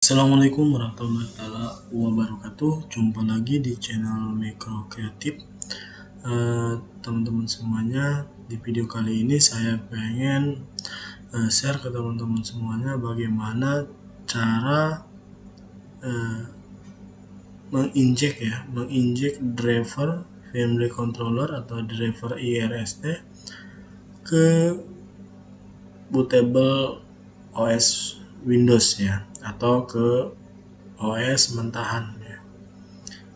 Assalamualaikum warahmatullahi wabarakatuh. Jumpa lagi di channel Mikro Kreatif. Teman-teman semuanya, di video kali ini saya pengen share ke teman-teman semuanya bagaimana cara menginjek driver family controller atau driver IRST ke bootable OS Windows ya, atau ke OS mentahan ya.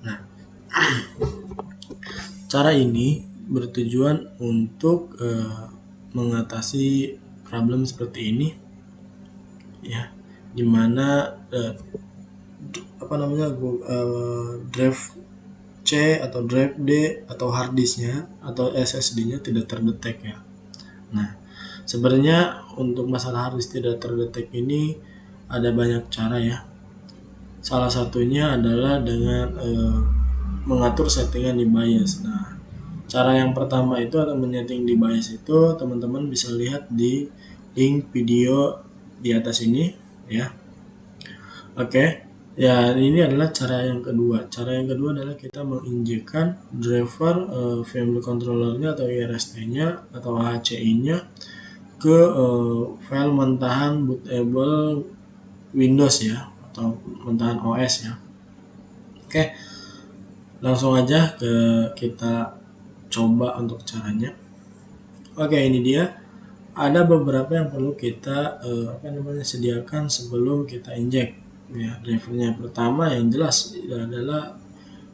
Nah, cara ini bertujuan untuk mengatasi problem seperti ini ya, dimana drive C atau drive D atau hard disknya atau SSD-nya tidak terdetek ya. Nah, sebenarnya untuk masalah hard disk tidak terdetek ini ada banyak cara ya. Salah satunya adalah dengan mengatur settingan di BIOS. Nah, cara yang pertama itu atau menyeting di BIOS itu teman-teman bisa lihat di link video di atas ini ya. Oke. Ya, ini adalah cara yang kedua. Cara yang kedua adalah kita menginjekkan driver family controllernya atau IRST-nya atau HCI-nya ke file mentahan bootable Windows ya, atau mentahan OS ya. Oke, langsung aja kita coba untuk caranya. Oke, ini dia. Ada beberapa yang perlu kita sediakan sebelum kita injek ya drivernya. Pertama yang jelas adalah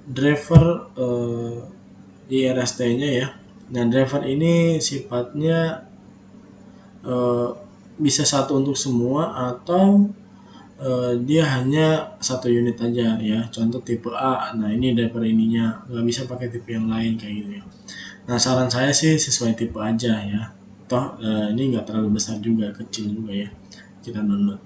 driver IRST-nya ya. Nah, driver ini sifatnya bisa satu untuk semua atau dia hanya satu unit aja ya. Contoh tipe A. Nah, ini driver ininya, nggak bisa pakai tipe yang lain kayak gitu ya. Nah, saran saya sih sesuai tipe aja ya. Toh ini nggak terlalu besar juga, kecil juga ya. Kita download.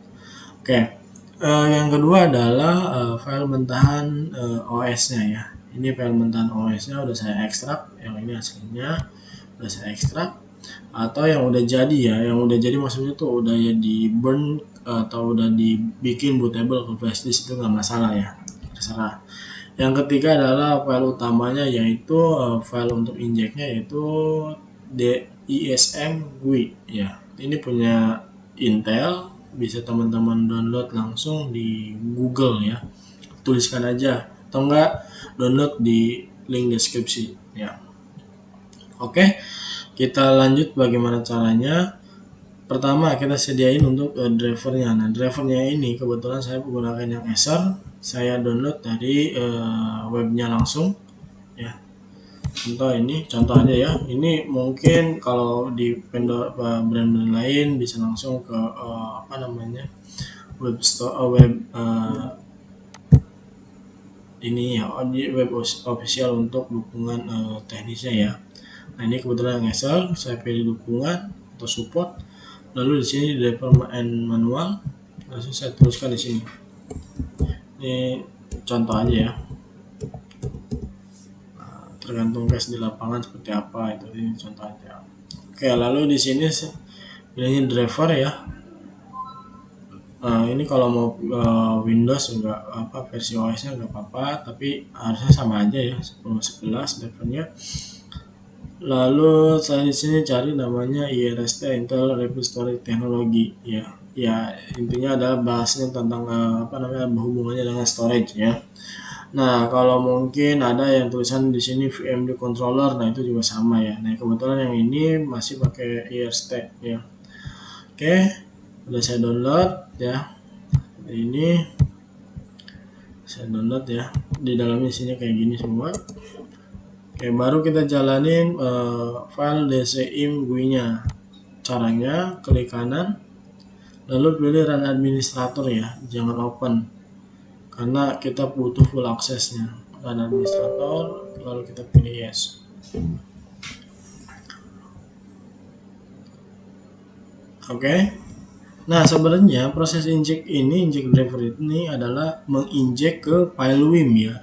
Oke. Yang kedua adalah file mentahan OS-nya ya. Ini file mentahan OS-nya udah saya ekstrak. Yang ini aslinya udah saya ekstrak. Atau yang udah jadi ya, yang udah jadi maksudnya tuh udah ya di burn atau udah dibikin bootable ke flash disk, itu nggak masalah ya, terserah. Yang ketiga adalah file utamanya, yaitu file untuk injeknya, yaitu DISM GUI ya. Ini punya Intel, bisa teman-teman download langsung di Google ya, tuliskan aja atau enggak download di link deskripsi ya. Oke, kita lanjut bagaimana caranya. Pertama kita sediain untuk drivernya. Nah, drivernya ini kebetulan saya menggunakan yang Acer. Saya download dari webnya langsung ya. Contoh aja ya. Ini mungkin kalau di vendor brand-brand lain bisa langsung ke web store ini ya, di web official untuk dukungan teknisnya ya. Nah, ini kebetulan yang Excel, saya pilih dukungan atau support. Lalu di sini driver manual, langsung saya tuliskan di sini. Ini contoh aja ya. Nah, tergantung case di lapangan seperti apa itu, ini contoh aja. Oke, lalu di sini pilihnya driver ya. Nah, ini kalau mau Windows enggak versi OS-nya enggak apa-apa, tapi harusnya sama aja ya, 10.11 drivernya. Lalu saya di sini cari namanya IRST, Intel Rapid Storage Technology ya. Ya, intinya adalah bahasnya tentang berhubungannya dengan storage ya. Nah, kalau mungkin ada yang tulisan di sini VMD controller, nah itu juga sama ya. Nah, kebetulan yang ini masih pakai IRST ya. Oke, udah saya download ya. Ini saya download ya. Di dalamnya isinya kayak gini semua. Oke, baru kita jalanin file DCIM GUI-nya. Caranya klik kanan, lalu pilih run administrator ya, jangan open, karena kita butuh full aksesnya. Run administrator, lalu kita pilih yes. Oke. Nah, sebenarnya proses injek driver ini adalah menginjek ke file WIM ya,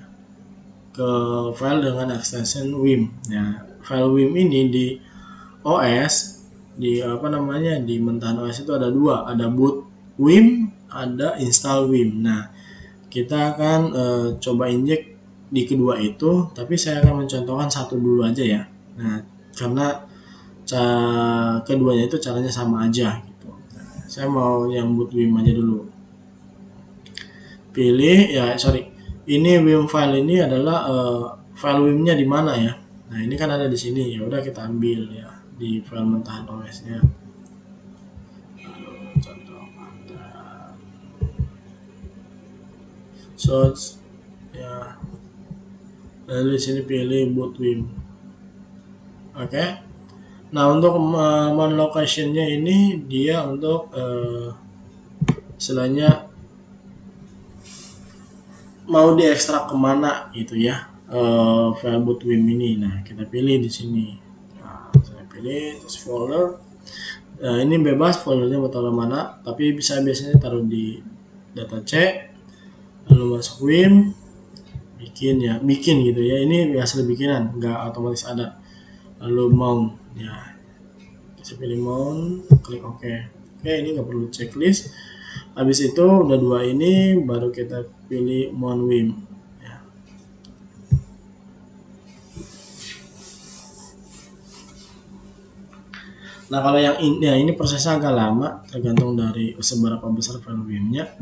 ke file dengan extension WIM. Nah, file WIM ini di OS, di di mentahan OS itu ada dua, ada boot WIM, ada install Vim. Nah, kita akan coba injek di kedua itu, tapi saya akan mencontohkan satu dulu aja ya. Nah, karena keduanya itu caranya sama aja gitu. Nah, saya mau yang boot Vim aja dulu. Pilih ya, ini Vim file ini adalah file Vim-nya di mana ya. Nah, ini kan ada di sini. Ya udah kita ambil ya di file mentahan OS-nya. Search ya, lalu di sini pilih boot Vim. Oke. Nah, untuk mount location-nya ini dia untuk istilahnya mau diekstrak kemana gitu ya, file boot Vim ini. Nah, kita pilih di sini. Nah, saya pilih terus folder. Nah, ini bebas foldernya mau taruh mana, tapi biasanya taruh di data C, lalu masuk Vim, bikin gitu ya. Ini hasil bikinan, nggak otomatis ada. Lalu mount ya, kita pilih mount, klik OK. Oke, ini nggak perlu checklist. Habis itu udah dua ini, baru kita pilih mount Vim ya. Nah, kalau yang ini prosesnya agak lama, tergantung dari seberapa besar file Vim-nya.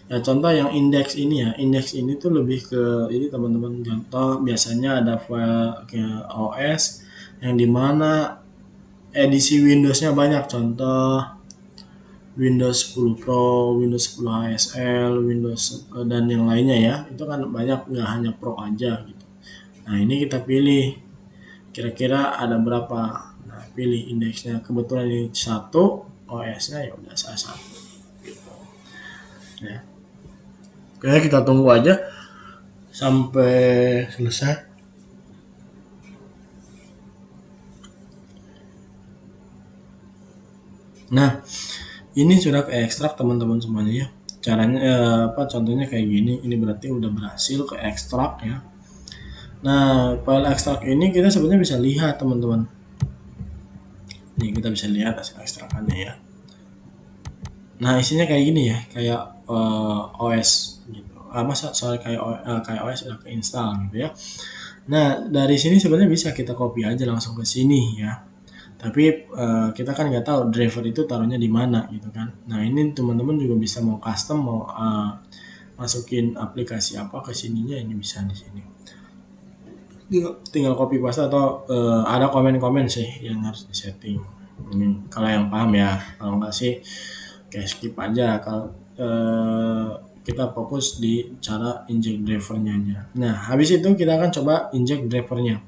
Ya, contoh yang indeks ini ya, indeks ini tuh lebih ke ini teman-teman. Contoh biasanya ada file ke OS yang dimana edisi Windows-nya banyak. Contoh Windows 10 Pro, Windows 10 HSL, Windows dan yang lainnya ya. Itu kan banyak, nggak hanya Pro aja gitu. Nah, ini kita pilih kira-kira ada berapa. Nah, pilih indeksnya. Kebetulan ini 1, OS-nya ya udah saya 1 gitu. Ya. Oke, kita tunggu aja sampai selesai. Nah, ini sudah ke ekstrak teman-teman semuanya ya. Caranya contohnya kayak gini. Ini berarti udah berhasil ke ekstrak ya. Nah, file ekstrak ini kita sebenarnya bisa lihat teman-teman. Nih, kita bisa lihat hasil ekstrakannya ya. Nah, isinya kayak gini ya, kayak OS gitu. Kayak OS udah keinstall gitu ya. Nah, dari sini sebenarnya bisa kita copy aja langsung ke sini ya. Tapi kita kan nggak tahu driver itu taruhnya di mana gitu kan. Nah, ini teman-teman juga bisa mau custom, mau masukin aplikasi apa ke sininya, ini bisa di sini. Tinggal copy paste atau ada komen-komen sih yang harus disetting. Ini kalau yang paham ya, kalau nggak sih kayak skip aja. Kalau kita fokus di cara inject drivernya aja. Nah, habis itu kita akan coba inject drivernya.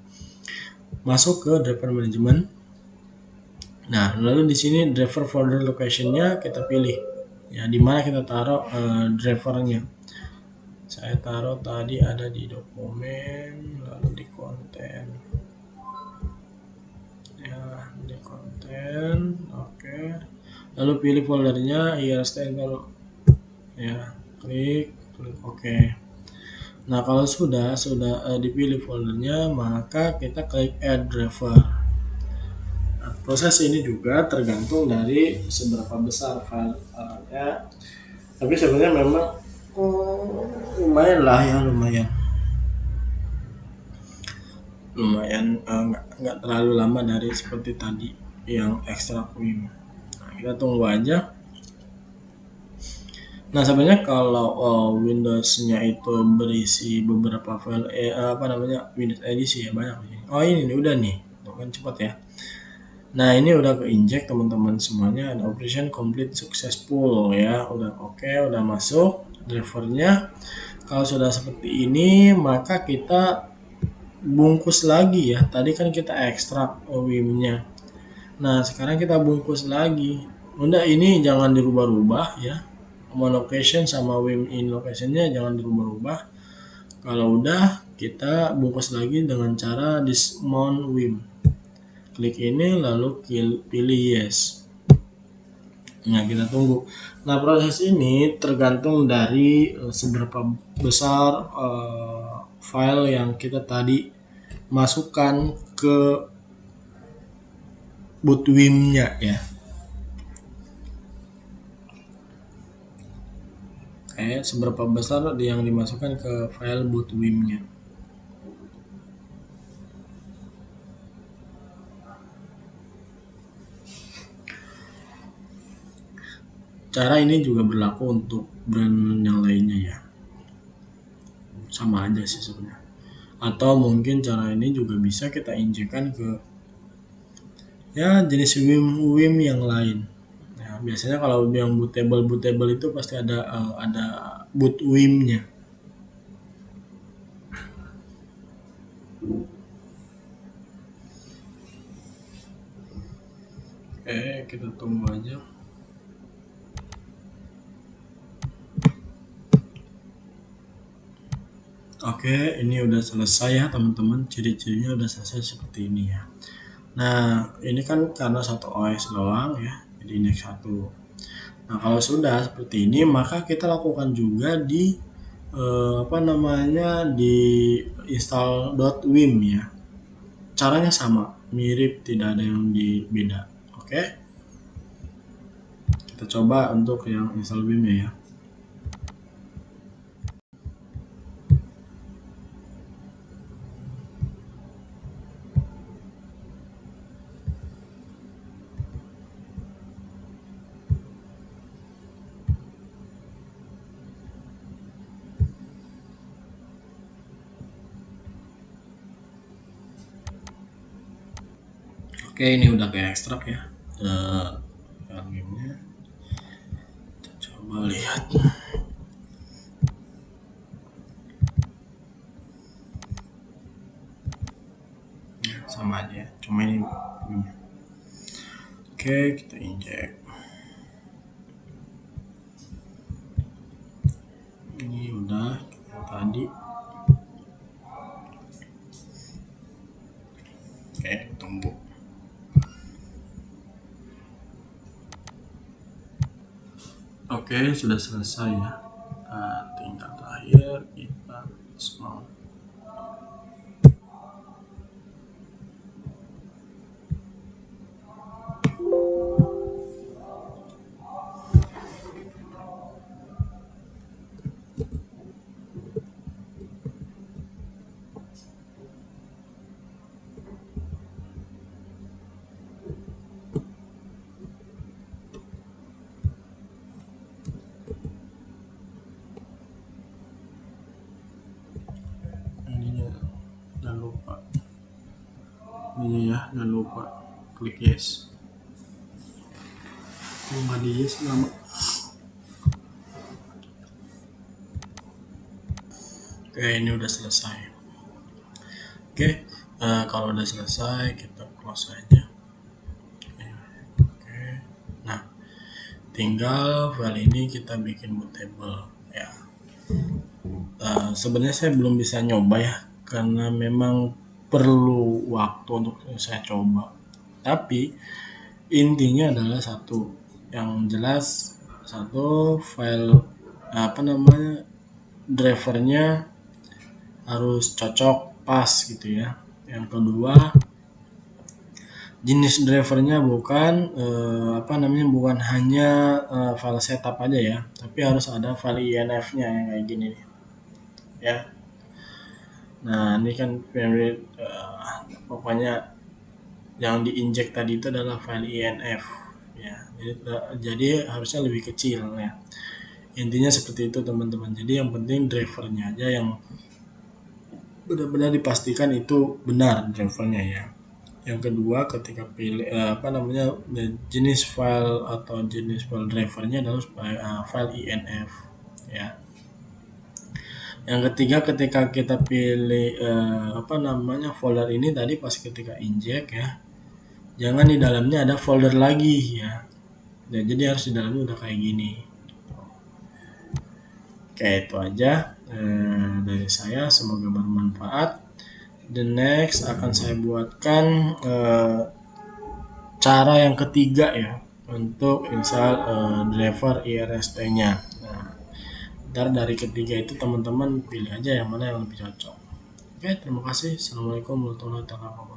Masuk ke driver management. Nah, lalu di sini driver folder location-nya kita pilih. Ya, di mana kita taruh drivernya. Saya taruh tadi ada di dokumen, lalu di konten. Ya, di konten. Oke. Lalu pilih foldernya IRSTL. Ya, klik OK. Nah, kalau sudah dipilih foldernya, maka kita klik add driver. Nah, proses ini juga tergantung dari seberapa besar filenya. Tapi sebenarnya memang lumayan lah ya, lumayan nggak terlalu lama dari seperti tadi yang ekstrak Vim. Nah, kita tunggu aja. Nah, sebenarnya kalau Windows-nya itu berisi beberapa file Windows edisi ya, banyak ini. Oh, ini udah nih, kan cepat ya. Nah, ini udah keinjek teman-teman semuanya, ada operation complete successful ya, udah oke, udah masuk drivernya. Kalau sudah seperti ini, maka kita bungkus lagi ya. Tadi kan kita ekstrak Vim-nya. Nah, sekarang kita bungkus lagi. Udah, ini jangan dirubah-rubah ya. Mau location sama Vim in location-nya jangan dirubah-rubah. Kalau udah, kita bungkus lagi dengan cara dismount Vim. Klik ini lalu pilih yes. Nah, kita tunggu. Nah, proses ini tergantung dari seberapa besar file yang kita tadi masukkan ke boot Vim-nya ya. seberapa besar yang dimasukkan ke file boot WIM-nya. Cara ini juga berlaku untuk brand yang lainnya ya, sama aja sih sebenarnya. Atau mungkin cara ini juga bisa kita injekkan ke ya jenis WIM yang lain. Nah, biasanya kalau yang bootable itu pasti ada boot WIM-nya. Oke, kita tunggu aja. Oke, ini udah selesai ya teman-teman. Ciri-cirinya udah selesai seperti ini ya. Nah, ini kan karena satu OS doang ya, jadi Index 1. Nah, kalau sudah seperti ini, maka kita lakukan juga di di install.wim ya. Caranya sama, mirip, tidak ada yang beda. Oke. Kita coba untuk yang install WIM ya. Oke, ini udah ke ekstrak ya. Filenya. Kita coba lihat. Ya, sama aja, cuma ini. Oke, kita injek. Ini udah yang tadi. Oke, tunggu. Oke, sudah selesai ya. Tinggal terakhir kita install. Ini ya, jangan lupa klik yes. Nggak di yes lama. Oke, ini udah selesai. Oke, kalau udah selesai kita close aja. Oke, nah tinggal file ini kita bikin bootable ya. Sebenarnya saya belum bisa nyoba ya, karena memang perlu waktu untuk saya coba. Tapi intinya adalah satu, yang jelas satu file drivernya harus cocok pas gitu ya. Yang kedua, jenis drivernya bukan bukan hanya file setup aja ya, tapi harus ada file INF-nya yang kayak gini nih ya. Nah, ini kan pokoknya yang diinjek tadi itu adalah file INF ya. Jadi harusnya lebih kecil ya. Intinya seperti itu teman-teman. Jadi yang penting drivernya aja yang benar-benar dipastikan itu benar drivernya ya. Yang kedua, ketika pilih jenis file atau jenis file drivernya adalah file INF ya. Yang ketiga, ketika kita pilih folder ini tadi pas ketika injek ya, jangan di dalamnya ada folder lagi ya. Dan jadi harus di dalamnya udah kayak gini. Oke, itu aja dari saya, semoga bermanfaat. The next akan saya buatkan cara yang ketiga ya untuk install driver IRST-nya. Nah, ntar dari ketiga itu teman-teman pilih aja yang mana yang lebih cocok. Oke, terima kasih. Assalamualaikum warahmatullahi wabarakatuh.